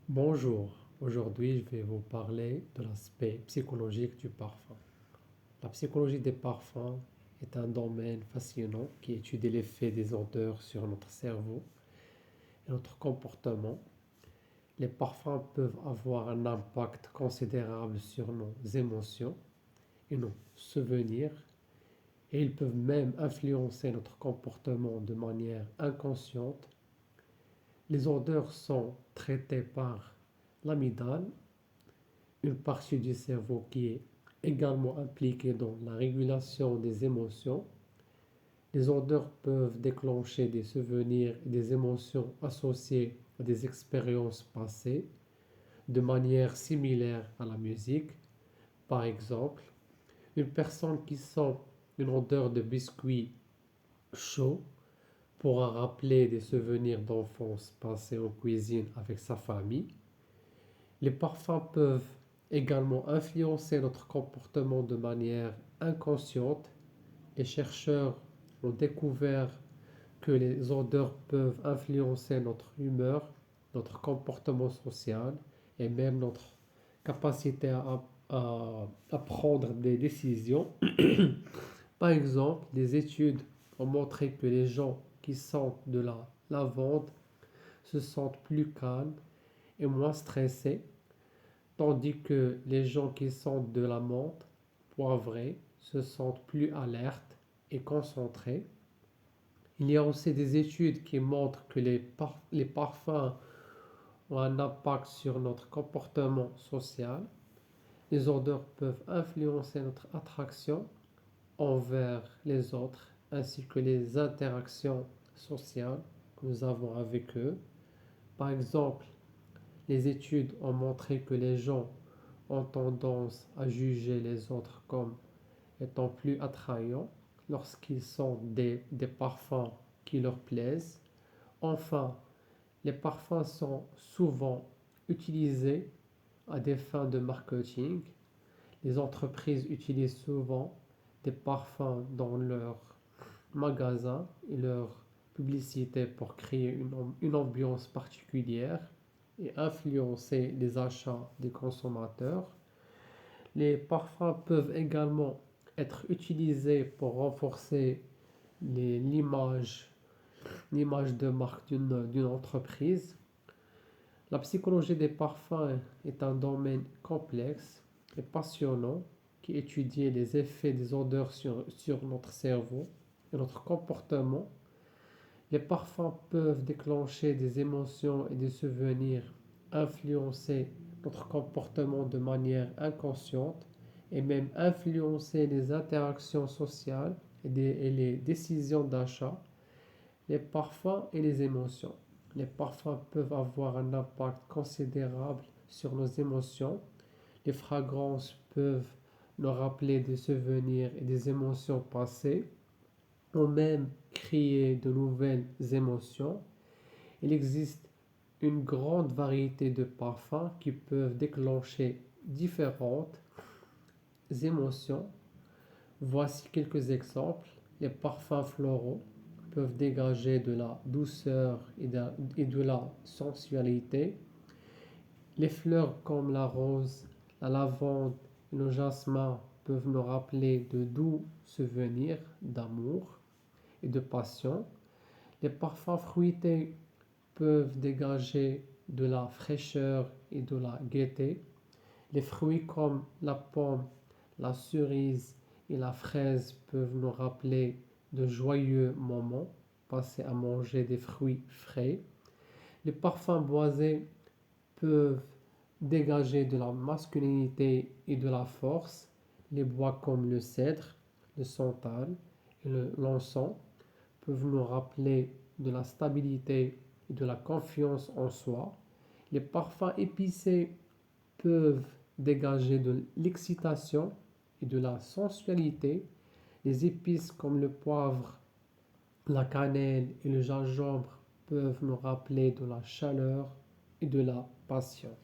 Bonjour, aujourd'hui je vais vous parler de l'aspect psychologique du parfum. La psychologie des parfums est un domaine fascinant qui étudie l'effet des odeurs sur notre cerveau et notre comportement. Les parfums peuvent avoir un impact considérable sur nos émotions et nos souvenirs et ils peuvent même influencer notre comportement de manière inconsciente. Les odeurs sont traitées par l'amygdale, une partie du cerveau qui est également impliquée dans la régulation des émotions. Les odeurs peuvent déclencher des souvenirs et des émotions associées à des expériences passées de manière similaire à la musique. Par exemple, une personne qui sent une odeur de biscuit chaud pourra rappeler des souvenirs d'enfance passés en cuisine avec sa famille. Les parfums peuvent également influencer notre comportement de manière inconsciente. Les chercheurs ont découvert que les odeurs peuvent influencer notre humeur, notre comportement social et même notre capacité à prendre des décisions. Par exemple, des études ont montré que les gens qui sentent de la lavande se sentent plus calmes et moins stressés, tandis que les gens qui sentent de la menthe poivrée se sentent plus alertes et concentrés. Il y a aussi des études qui montrent que les parfums ont un impact sur notre comportement social. Les odeurs peuvent influencer notre attraction envers les autres ainsi que les interactions sociales que nous avons avec eux. Par exemple, les études ont montré que les gens ont tendance à juger les autres comme étant plus attrayants lorsqu'ils sentent des parfums qui leur plaisent. Enfin, les parfums sont souvent utilisés à des fins de marketing. Les entreprises utilisent souvent des parfums dans leurs magasins et leurs publicités pour créer une ambiance particulière et influencer les achats des consommateurs. Les parfums peuvent également être utilisés pour renforcer l'image de marque d'une entreprise. La psychologie des parfums est un domaine complexe et passionnant qui étudie les effets des odeurs sur notre cerveau et notre comportement. Les parfums peuvent déclencher des émotions et des souvenirs, influencer notre comportement de manière inconsciente et même influencer les interactions sociales et les décisions d'achat. Les parfums et les émotions. Les parfums peuvent avoir un impact considérable sur nos émotions. Les fragrances peuvent nous rappeler des souvenirs et des émotions passées, ou même créer de nouvelles émotions. Il existe une grande variété de parfums qui peuvent déclencher différentes émotions. Voici quelques exemples. Les parfums floraux peuvent dégager de la douceur et de la sensualité. Les fleurs comme la rose, la lavande et le jasmin peuvent nous rappeler de doux souvenirs d'amour et de passion. Les parfums fruités peuvent dégager de la fraîcheur et de la gaieté. Les fruits comme la pomme, la cerise et la fraise peuvent nous rappeler de joyeux moments passés à manger des fruits frais. Les parfums boisés peuvent dégager de la masculinité et de la force. Les bois comme le cèdre, le santal et l'encens peuvent nous rappeler de la stabilité et de la confiance en soi. Les parfums épicés peuvent dégager de l'excitation et de la sensualité. Les épices comme le poivre, la cannelle et le gingembre peuvent nous rappeler de la chaleur et de la passion.